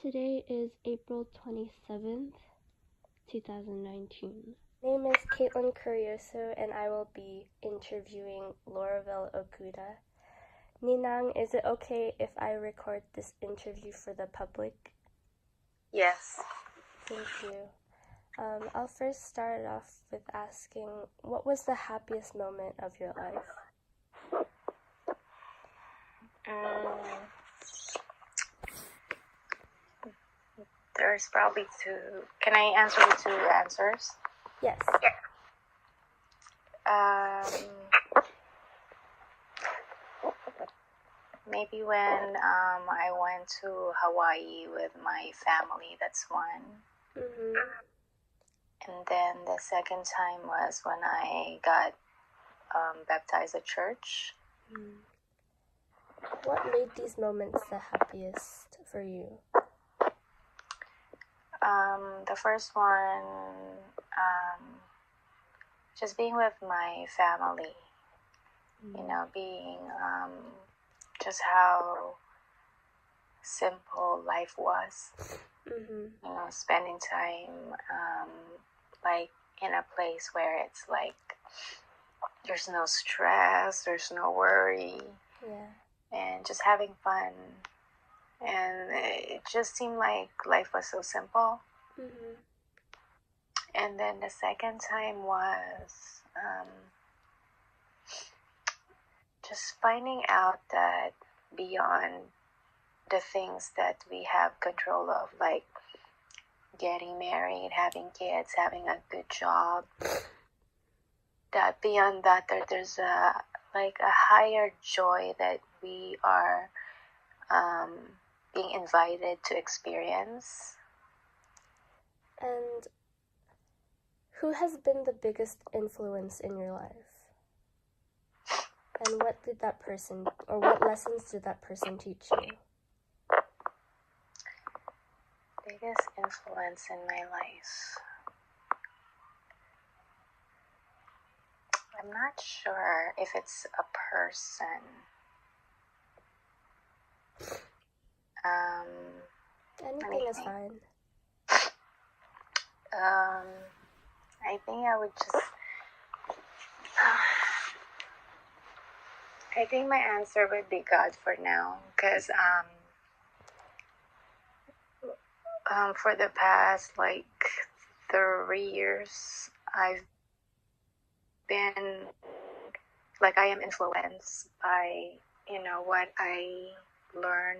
Today is April 27th, 2019. My name is Caitlin Curioso, and I will be interviewing Lauravel Oguda. Ninang, is it okay if I record this interview for the public? Yes. Thank you. I'll first start off with asking, what was the happiest moment of your life? There's probably two. Can I answer the two answers? Yes. Maybe when I went to Hawaii with my family, that's one. Mm-hmm. And then the second time was when I got baptized at church. What made these moments the happiest for you? The first one, just being with my family, being just how simple life was. Spending time like in a place where it's like there's no stress, there's no worry, and just having fun. And it just seemed like life was so simple. And then the second time was just finding out that beyond the things that we have control of, like getting married, having kids, having a good job, that beyond that there's a higher joy that we are being invited to experience. And who has been the biggest influence in your life? And what did that person, or what lessons did that person teach you? Biggest influence in my life. I'm not sure if it's a person. Anything is fine. I think I would just. I think my answer would be God for now, because for the past 3 years, I've been I am influenced by what I learn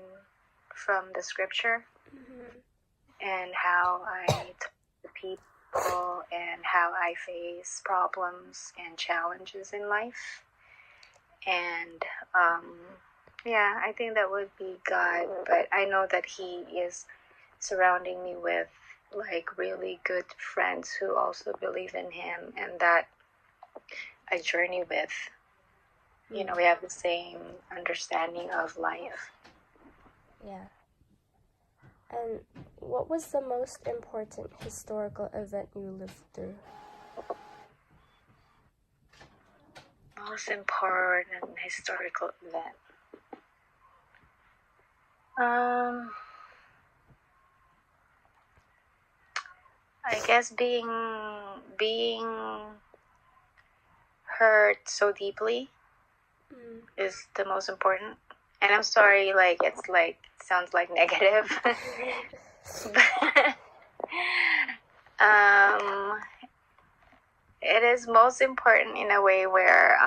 from the scripture, and how I talk to people and how I face problems and challenges in life. And I think that would be God, but I know that He is surrounding me with really good friends who also believe in Him, and that I journey with. We have the same understanding of life. Yeah. And what was the most important historical event you lived through? Most important historical event. I guess being hurt so deeply is the most important. And I'm sorry, it's sounds like negative. But it is most important in a way where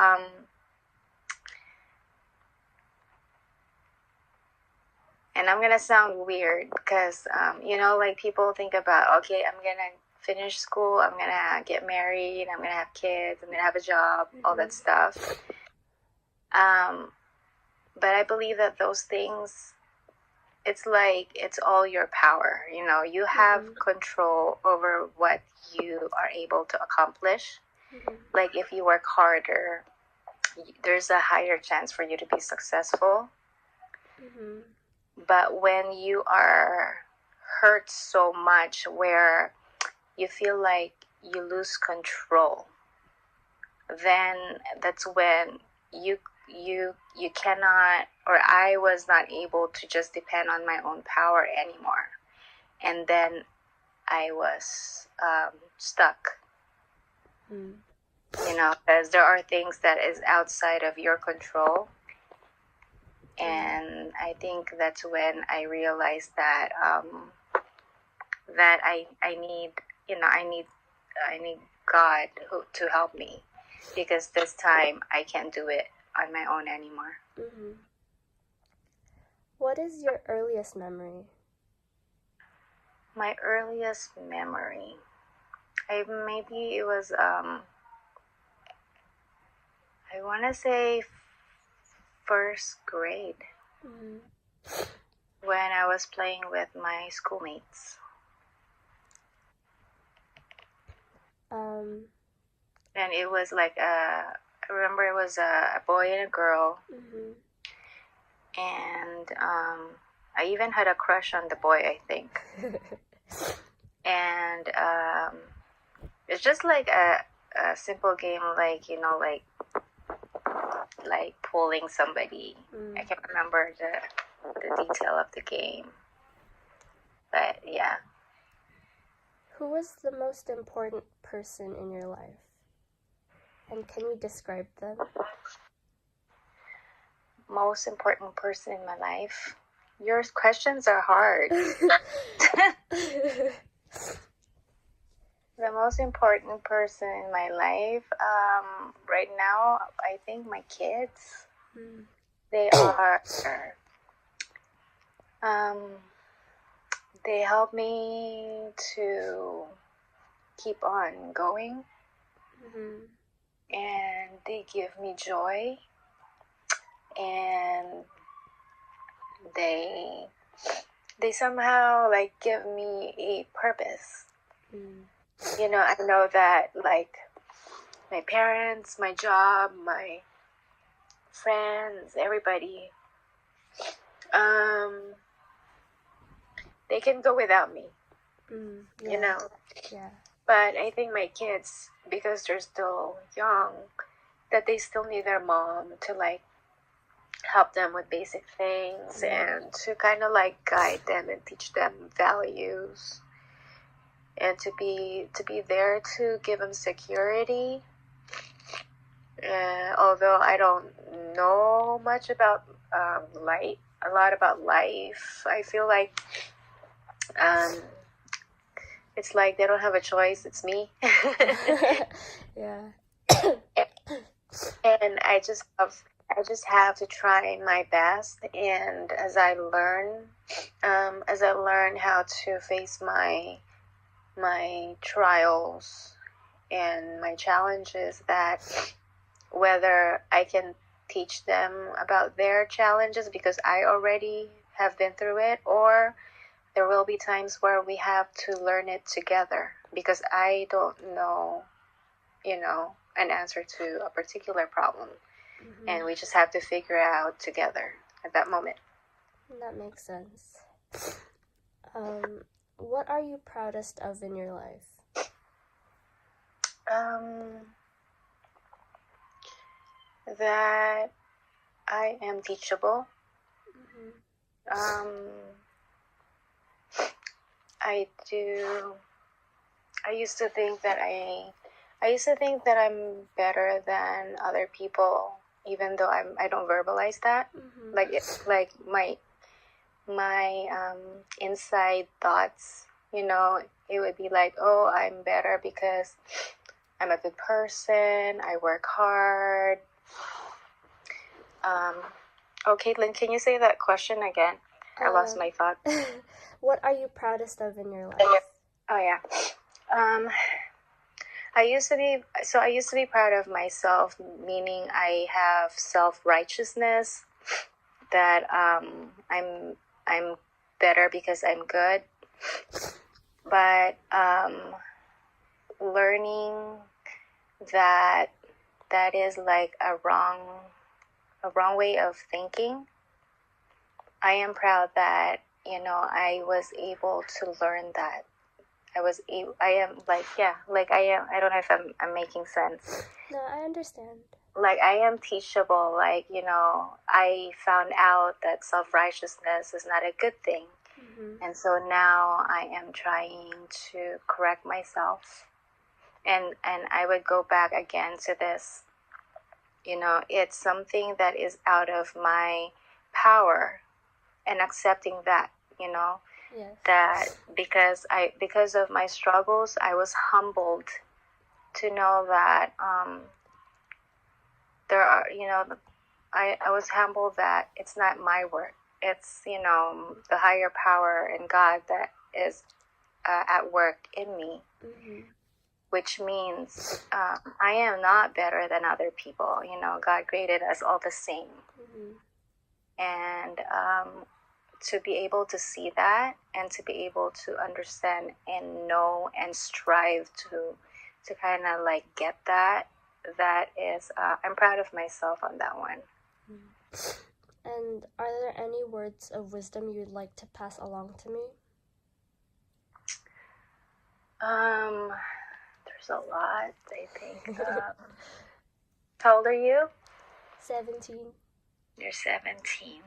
and I'm gonna sound weird because people think about, okay, I'm gonna finish school, I'm gonna get married, I'm gonna have kids, I'm gonna have a job, all that stuff. But I believe that those things, it's all your power. You have control over what you are able to accomplish. If you work harder, there's a higher chance for you to be successful. But when you are hurt so much where you feel like you lose control, then that's when you cannot, or I was not able to just depend on my own power anymore. and then I was stuck. You know, because there are things that is outside of your control. And I think that's when I realized that that I need, you know, I need God to help me, because this time I can't do it on my own anymore. What is your earliest memory? My earliest memory, maybe it was I want to say first grade, when I was playing with my schoolmates. And it was like I remember it was a boy and a girl. And I even had a crush on the boy, I think. And it's just like a simple game, like, you know, like pulling somebody. I can't remember the detail of the game, but yeah. Who was the most important person in your life? And can you describe them? Most important person in my life? Your questions are hard. The most important person in my life, right now, I think my kids. They are, they help me to keep on going, and they give me joy, and they somehow like give me a purpose. You know, I know that like my parents, my job, my friends, everybody, they can go without me. You know. But I think my kids, because they're still young, that they still need their mom to like help them with basic things, and to kind of like guide them and teach them values, and to be there to give them security. Although I don't know much about a lot about life, I feel like it's like they don't have a choice. It's me. And I just have to try my best. And as I learn how to face my trials and my challenges, that whether I can teach them about their challenges because I already have been through it, or there will be times where we have to learn it together, because I don't know, you know, an answer to a particular problem. And we just have to figure it out together at that moment. That makes sense. What are you proudest of in your life? That I am teachable. I used to think that I'm better than other people, even though I don't verbalize that. Like my inside thoughts, you know, it would be like, oh, I'm better because I'm a good person, I work hard. Oh, Caitlin, can you say that question again? I lost my thought. What are you proudest of in your life? Oh yeah. I used to be proud of myself, meaning I have self-righteousness, that I'm better because I'm good. But learning that is like a wrong way of thinking. I am proud that, you know, I was able to learn that. I am like, yeah, like I don't know if I'm making sense. No, I understand. Like, I am teachable. Like, you know, I found out that self-righteousness is not a good thing. And so now I am trying to correct myself. And I would go back again to this, it's something that is out of my power, and accepting that, Yes. that because of my struggles, I was humbled to know that there are, I was humbled that it's not my work. It's, the higher power and God that is at work in me, which means I am not better than other people. God created us all the same. And to be able to see that, and to be able to understand and know and strive to kind of like get that is, I'm proud of myself on that one. And are there any words of wisdom you'd like to pass along to me? There's a lot, I think. How old are you? 17. You're 17.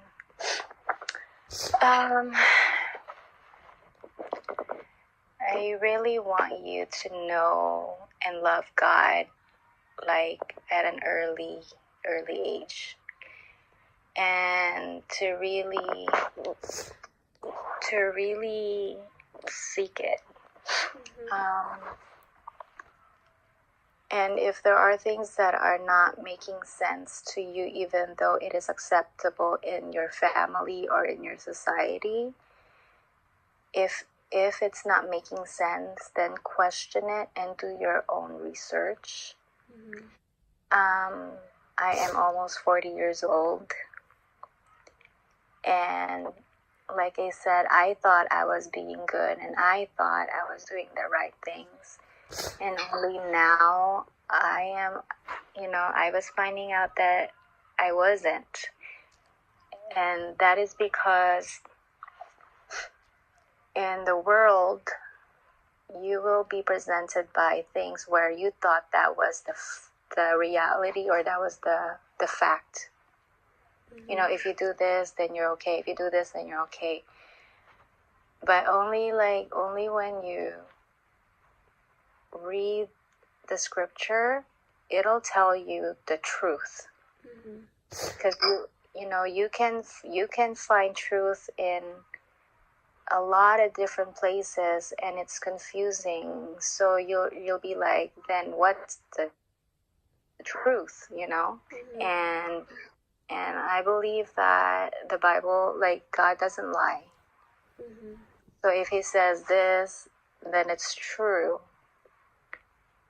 I really want you to know and love God like at an early age, and to really seek it. And if there are things that are not making sense to you, even though it is acceptable in your family or in your society, if it's not making sense, then question it and do your own research. I am almost 40 years old, and like I said, I thought I was being good, and I thought I was doing the right things. And only now I was finding out that I wasn't. And that is because in the world, you will be presented by things where you thought that was the reality, or that was the fact. If you do this, then you're okay. If you do this, then you're okay. But only when you read the scripture, it'll tell you the truth. Because you can find truth in a lot of different places, and it's confusing. So you'll be like, then what's the truth? And I believe that the Bible, like, God doesn't lie. So if he says this, then it's true.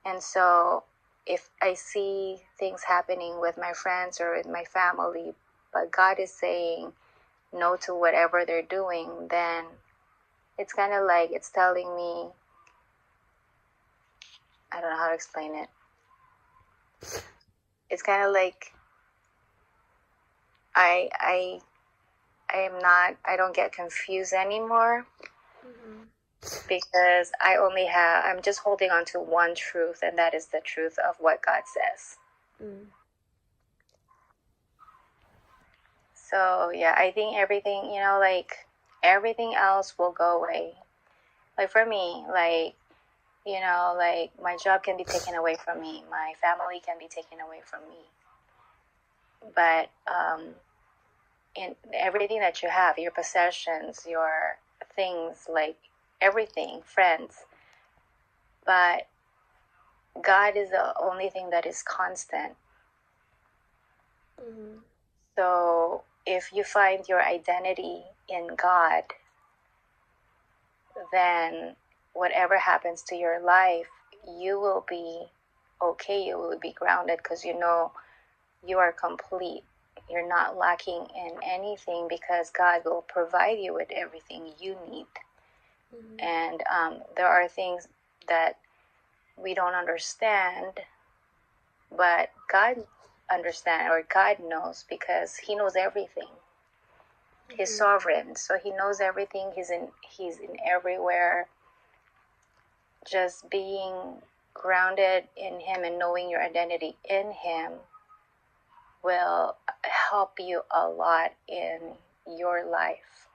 And so if I see things happening with my friends or with my family, but God is saying no to whatever they're doing, then it's kind of like it's telling me, I don't know how to explain it. It's kind of like I don't get confused anymore, because I'm just holding on to one truth, and that is the truth of what God says. So yeah, I think everything, everything else will go away. Like for me, like my job can be taken away from me, my family can be taken away from me, but in everything that you have, your possessions, your things, like everything, friends, but God is the only thing that is constant. So if you find your identity in God, then whatever happens to your life, you will be okay, you will be grounded, because you are complete. You're not lacking in anything, because God will provide you with everything you need. And there are things that we don't understand, but God understands, or God knows, because he knows everything. He's sovereign, so he knows everything. He's in everywhere. Just being grounded in him and knowing your identity in him will help you a lot in your life.